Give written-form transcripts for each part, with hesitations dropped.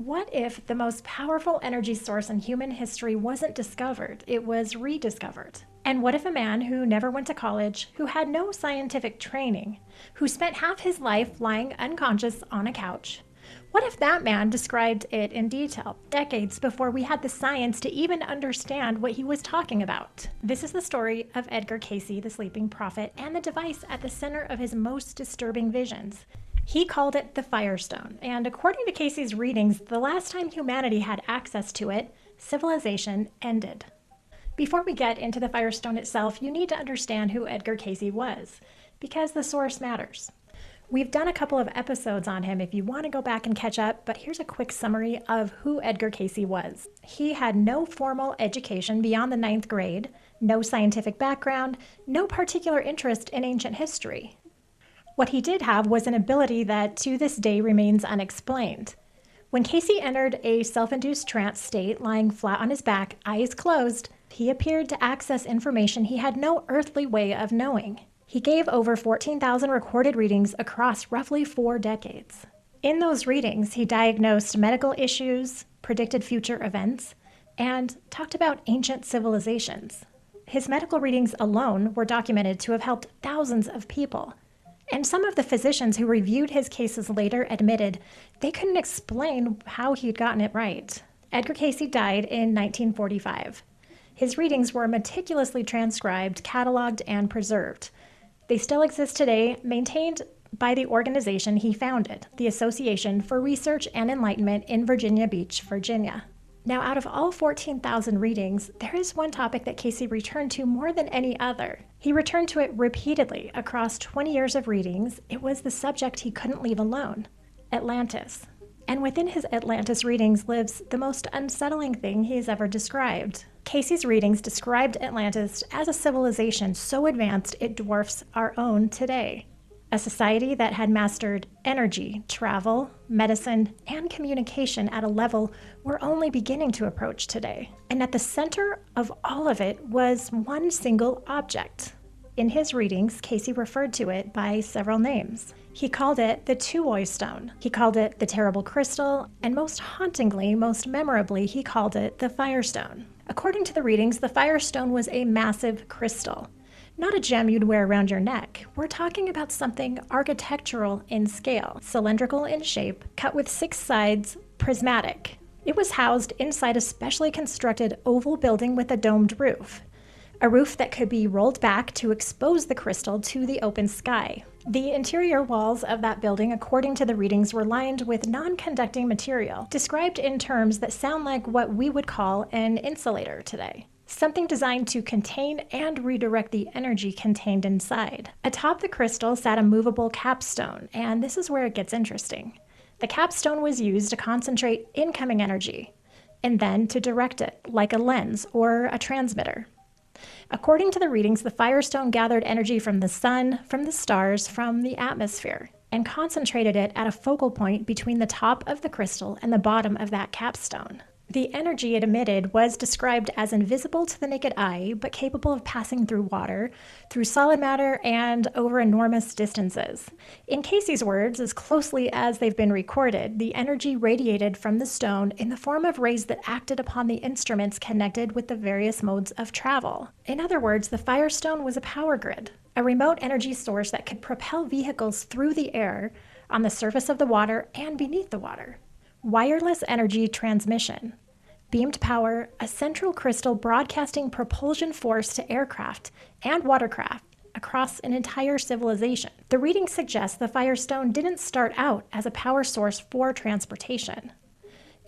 what if the most powerful energy source in human history wasn't discovered, it was rediscovered? And what if a man who never went to college, who had no scientific training, who spent half his life lying unconscious on a couch, what if that man described it in detail, decades before we had the science to even understand what he was talking about? This is the story of Edgar Cayce, the sleeping prophet, and the device at the center of his most disturbing visions. He called it the Firestone, and according to Cayce's readings, the last time humanity had access to it, civilization ended. Before we get into the Firestone itself, you need to understand who Edgar Cayce was, because the source matters. We've done a couple of episodes on him if you want to go back and catch up, but here's a quick summary of who Edgar Cayce was. He had no formal education beyond the 9th grade, no scientific background, no particular interest in ancient history. What he did have was an ability that to this day remains unexplained. When Cayce entered a self-induced trance state, lying flat on his back, eyes closed, he appeared to access information he had no earthly way of knowing. He gave over 14,000 recorded readings across roughly 4 decades. In those readings, he diagnosed medical issues, predicted future events, and talked about ancient civilizations. His medical readings alone were documented to have helped thousands of people. And some of the physicians who reviewed his cases later admitted they couldn't explain how he'd gotten it right. Edgar Cayce died in 1945. His readings were meticulously transcribed, cataloged, and preserved. They still exist today, maintained by the organization he founded, the Association for Research and Enlightenment in Virginia Beach, Virginia. Now, out of all 14,000 readings, there is one topic that Cayce returned to more than any other. He returned to it repeatedly across 20 years of readings. It was the subject he couldn't leave alone, Atlantis. And within his Atlantis readings lives the most unsettling thing he's ever described. Cayce's readings described Atlantis as a civilization so advanced it dwarfs our own today. A society that had mastered energy, travel, medicine, and communication at a level we're only beginning to approach today. And at the center of all of it was one single object. In his readings, Cayce referred to it by several names. He called it the Tuoi Stone. He called it the Terrible Crystal, and most hauntingly, most memorably, he called it the Firestone. According to the readings, the Firestone was a massive crystal. Not a gem you'd wear around your neck. We're talking about something architectural in scale, cylindrical in shape, cut with 6 sides, prismatic. It was housed inside a specially constructed oval building with a domed roof. A roof that could be rolled back to expose the crystal to the open sky. The interior walls of that building, according to the readings, were lined with non-conducting material, described in terms that sound like what we would call an insulator today. Something designed to contain and redirect the energy contained inside. Atop the crystal sat a movable capstone, and this is where it gets interesting. The capstone was used to concentrate incoming energy, and then to direct it, like a lens or a transmitter. According to the readings, the Firestone gathered energy from the sun, from the stars, from the atmosphere, and concentrated it at a focal point between the top of the crystal and the bottom of that capstone. The energy it emitted was described as invisible to the naked eye, but capable of passing through water, through solid matter, and over enormous distances. In Cayce's words, as closely as they've been recorded, the energy radiated from the stone in the form of rays that acted upon the instruments connected with the various modes of travel. In other words, the Firestone was a power grid, a remote energy source that could propel vehicles through the air, on the surface of the water, and beneath the water. Wireless energy transmission, beamed power, a central crystal broadcasting propulsion force to aircraft and watercraft across an entire civilization. The reading suggests the Firestone didn't start out as a power source for transportation.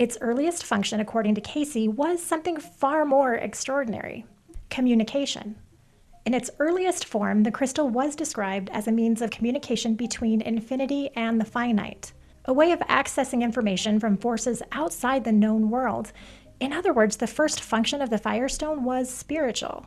Its earliest function, according to Cayce, was something far more extraordinary: communication. In its earliest form, the crystal was described as a means of communication between infinity and the finite, a way of accessing information from forces outside the known world. In other words, the first function of the Firestone was spiritual.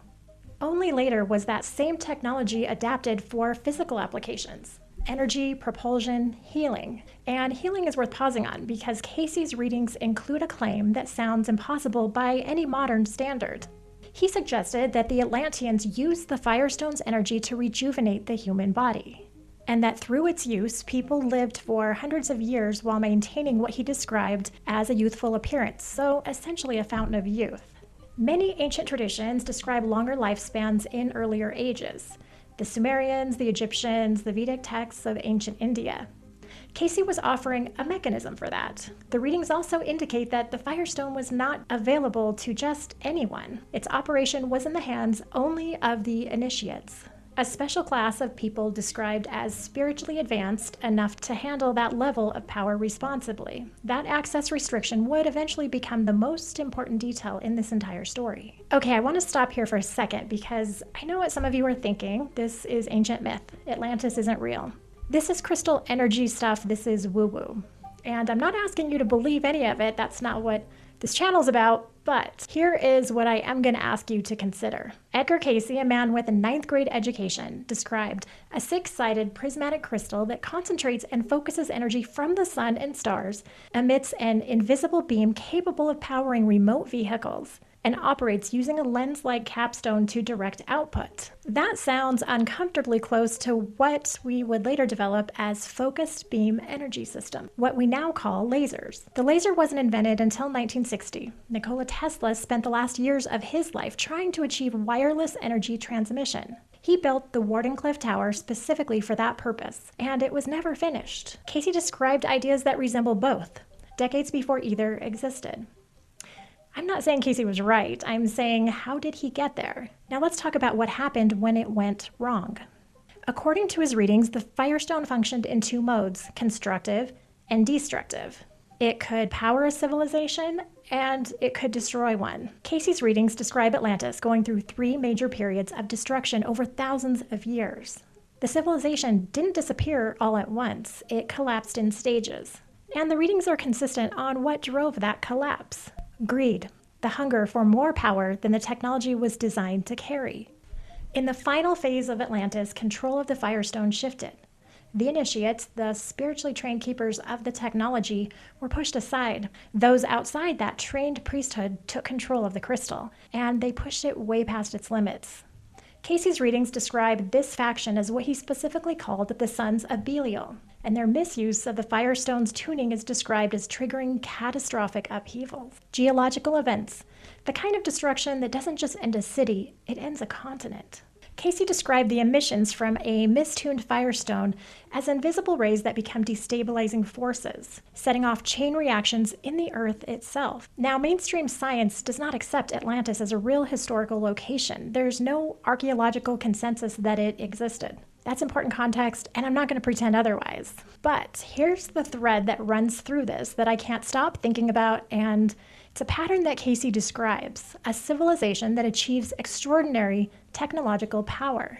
Only later was that same technology adapted for physical applications: energy, propulsion, healing. And healing is worth pausing on because Cayce's readings include a claim that sounds impossible by any modern standard. He suggested that the Atlanteans used the Firestone's energy to rejuvenate the human body. and that through its use, people lived for hundreds of years while maintaining what he described as a youthful appearance, so essentially a fountain of youth. Many ancient traditions describe longer lifespans in earlier ages. The Sumerians, the Egyptians, the Vedic texts of ancient India. Cayce was offering a mechanism for that. The readings also indicate that the Firestone was not available to just anyone. Its operation was in the hands only of the initiates, a special class of people described as spiritually advanced enough to handle that level of power responsibly. That access restriction would eventually become the most important detail in this entire story. Okay, I want to stop here for a second because I know what some of you are thinking. This is ancient myth. Atlantis isn't real. This is crystal energy stuff. This is woo-woo. And I'm not asking you to believe any of it. That's not what this channel's about. But here is what I am going to ask you to consider. Edgar Cayce, a man with a 9th grade education, described a 6-sided prismatic crystal that concentrates and focuses energy from the sun and stars, emits an invisible beam capable of powering remote vehicles, and operates using a lens-like capstone to direct output. That sounds uncomfortably close to what we would later develop as focused beam energy system, what we now call lasers. The laser wasn't invented until 1960. Nikola Tesla spent the last years of his life trying to achieve wireless energy transmission. He built the Wardenclyffe Tower specifically for that purpose, and it was never finished. Cayce described ideas that resemble both, decades before either existed. I'm not saying Cayce was right. I'm saying, how did he get there? Now let's talk about what happened when it went wrong. According to his readings, the Firestone functioned in 2 modes, constructive and destructive. It could power a civilization, and it could destroy one. Cayce's readings describe Atlantis going through 3 major periods of destruction over thousands of years. The civilization didn't disappear all at once. It collapsed in stages. And the readings are consistent on what drove that collapse. Greed, the hunger for more power than the technology was designed to carry. In the final phase of Atlantis, control of the Firestone shifted. The initiates, the spiritually trained keepers of the technology, were pushed aside. Those outside that trained priesthood took control of the crystal, and they pushed it way past its limits. Cayce's readings describe this faction as what he specifically called the Sons of Belial, and their misuse of the Firestone's tuning is described as triggering catastrophic upheavals, geological events, the kind of destruction that doesn't just end a city, it ends a continent. Cayce described the emissions from a mistuned Firestone as invisible rays that become destabilizing forces, setting off chain reactions in the Earth itself. Now, mainstream science does not accept Atlantis as a real historical location. There's no archaeological consensus that it existed. That's important context, and I'm not going to pretend otherwise. But here's the thread that runs through this that I can't stop thinking about, and it's a pattern that Cayce describes: a civilization that achieves extraordinary technological power,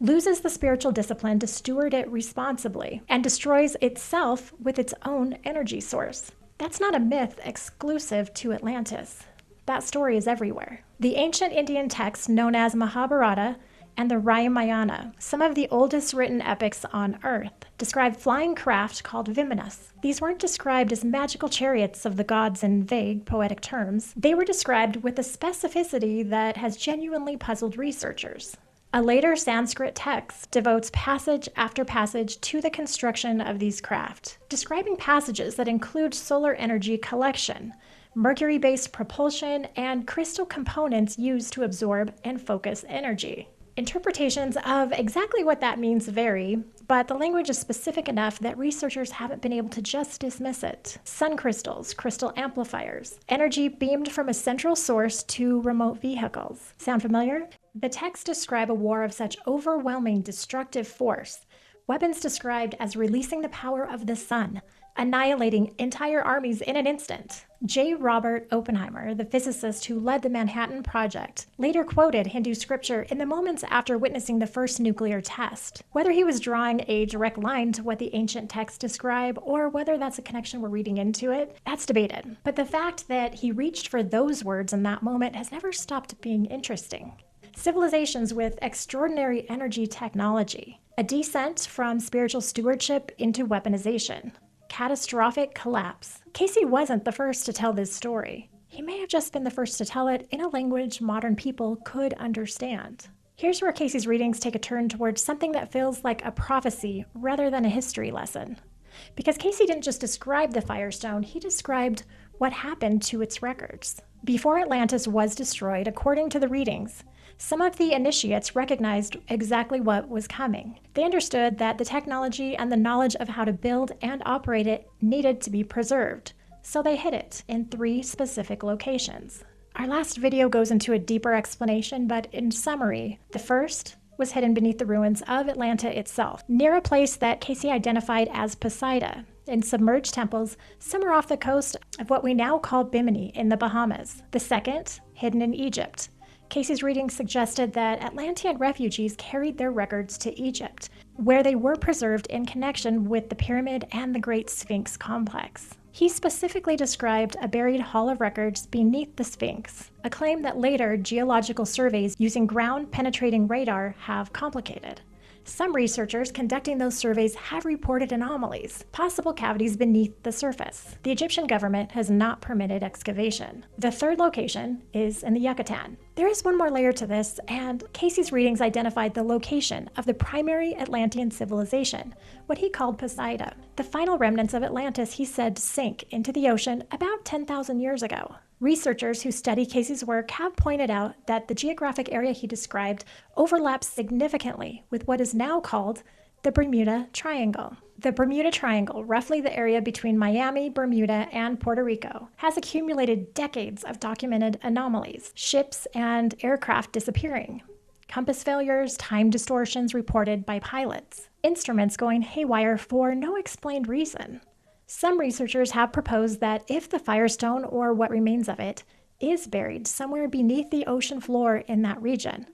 loses the spiritual discipline to steward it responsibly, and destroys itself with its own energy source. That's not a myth exclusive to Atlantis. That story is everywhere. The ancient Indian texts known as Mahabharata and the Ramayana, some of the oldest written epics on Earth, describe flying craft called Vimanas. These weren't described as magical chariots of the gods in vague, poetic terms. They were described with a specificity that has genuinely puzzled researchers. A later Sanskrit text devotes passage after passage to the construction of these craft, describing passages that include solar energy collection, mercury-based propulsion, and crystal components used to absorb and focus energy. Interpretations of exactly what that means vary, but the language is specific enough that researchers haven't been able to just dismiss it. Sun crystals, crystal amplifiers, energy beamed from a central source to remote vehicles. Sound familiar? The texts describe a war of such overwhelming destructive force, weapons described as releasing the power of the sun, annihilating entire armies in an instant. J. Robert Oppenheimer, the physicist who led the Manhattan Project, later quoted Hindu scripture in the moments after witnessing the first nuclear test. Whether he was drawing a direct line to what the ancient texts describe, or whether that's a connection we're reading into it, that's debated. But the fact that he reached for those words in that moment has never stopped being interesting. Civilizations with extraordinary energy technology, a descent from spiritual stewardship into weaponization, catastrophic collapse. Cayce wasn't the first to tell this story. He may have just been the first to tell it in a language modern people could understand. Here's where Cayce's readings take a turn towards something that feels like a prophecy rather than a history lesson. Because Cayce didn't just describe the Firestone, he described what happened to its records. Before Atlantis was destroyed, according to the readings, some of the initiates recognized exactly what was coming. They understood that the technology and the knowledge of how to build and operate it needed to be preserved, so they hid it in 3 specific locations. Our last video goes into a deeper explanation, but in summary, the first was hidden beneath the ruins of Atlanta itself, near a place that Cayce identified as Poseida, in submerged temples somewhere off the coast of what we now call Bimini in the Bahamas. The second, hidden in Egypt. Cayce's readings suggested that Atlantean refugees carried their records to Egypt, where they were preserved in connection with the pyramid and the Great Sphinx complex. He specifically described a buried hall of records beneath the Sphinx, a claim that later geological surveys using ground-penetrating radar have complicated. Some researchers conducting those surveys have reported anomalies, possible cavities beneath the surface. The Egyptian government has not permitted excavation. The third location is in the Yucatan. There is one more layer to this, and Cayce's readings identified the location of the primary Atlantean civilization, what he called Poseida. The final remnants of Atlantis, he said, sank into the ocean about 10,000 years ago. Researchers who study Cayce's work have pointed out that the geographic area he described overlaps significantly with what is now called the Bermuda Triangle. The Bermuda Triangle, roughly the area between Miami, Bermuda, and Puerto Rico, has accumulated decades of documented anomalies, ships and aircraft disappearing, compass failures, time distortions reported by pilots, instruments going haywire for no explained reason. Some researchers have proposed that if the Firestone, or what remains of it, is buried somewhere beneath the ocean floor in that region,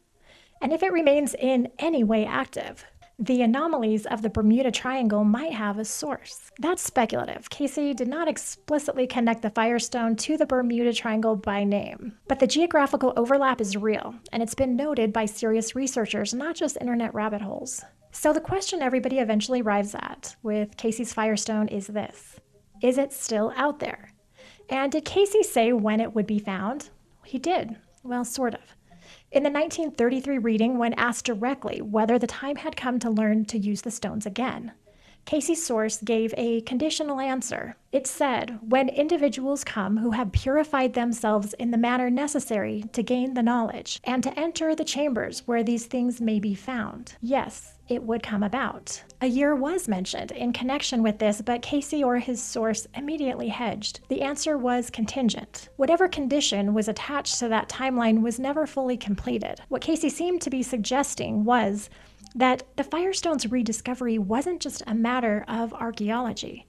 and if it remains in any way active, the anomalies of the Bermuda Triangle might have a source. That's speculative. Cayce did not explicitly connect the Firestone to the Bermuda Triangle by name, but the geographical overlap is real, and it's been noted by serious researchers, not just internet rabbit holes. So the question everybody eventually arrives at with Cayce's Firestone is this: is it still out there? And did Cayce say when it would be found? He did. Well, sort of. In the 1933 reading, when asked directly whether the time had come to learn to use the stones again, Cayce's source gave a conditional answer. It said, when individuals come who have purified themselves in the manner necessary to gain the knowledge, and to enter the chambers where these things may be found, yes, it would come about. A year was mentioned in connection with this, but Cayce or his source immediately hedged. The answer was contingent. Whatever condition was attached to that timeline was never fully completed. What Cayce seemed to be suggesting was that the Firestone's rediscovery wasn't just a matter of archaeology.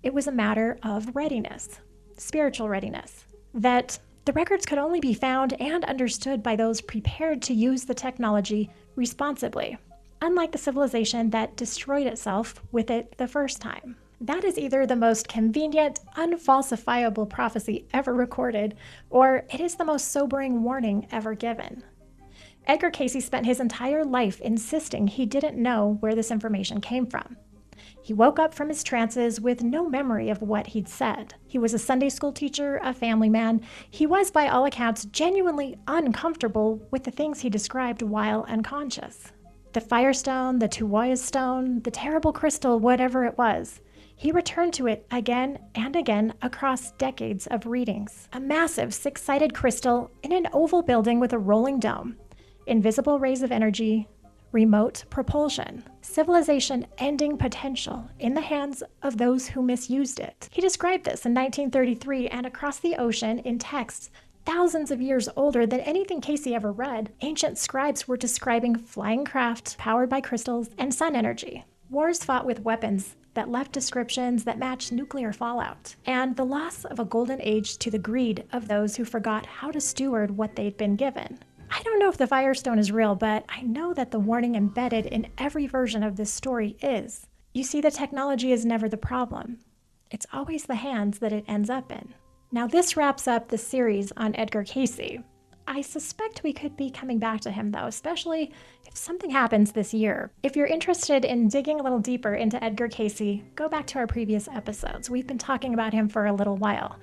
It was a matter of readiness, spiritual readiness, that the records could only be found and understood by those prepared to use the technology responsibly, unlike the civilization that destroyed itself with it the first time. That is either the most convenient, unfalsifiable prophecy ever recorded, or it is the most sobering warning ever given. Edgar Cayce spent his entire life insisting he didn't know where this information came from. He woke up from his trances with no memory of what he'd said. He was a Sunday school teacher, a family man. He was, by all accounts, genuinely uncomfortable with the things he described while unconscious. The Firestone, the Tuoya stone, the terrible crystal, whatever it was, he returned to it again and again across decades of readings. A massive 6-sided crystal in an oval building with a rolling dome, invisible rays of energy, remote propulsion, civilization-ending potential in the hands of those who misused it. He described this in 1933, and across the ocean in texts thousands of years older than anything Cayce ever read, ancient scribes were describing flying craft powered by crystals and sun energy, wars fought with weapons that left descriptions that matched nuclear fallout, and the loss of a golden age to the greed of those who forgot how to steward what they'd been given. I don't know if the Firestone is real, but I know that the warning embedded in every version of this story is. You see, the technology is never the problem. It's always the hands that it ends up in. Now, this wraps up the series on Edgar Cayce. I suspect we could be coming back to him, though, especially if something happens this year. If you're interested in digging a little deeper into Edgar Cayce, go back to our previous episodes. We've been talking about him for a little while.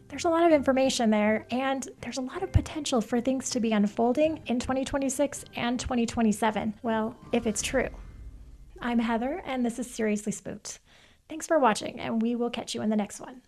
There's a lot of information there, and there's a lot of potential for things to be unfolding in 2026 and 2027. Well, if it's true. I'm Heather, and this is Seriously Spooked. Thanks for watching, and we will catch you in the next one.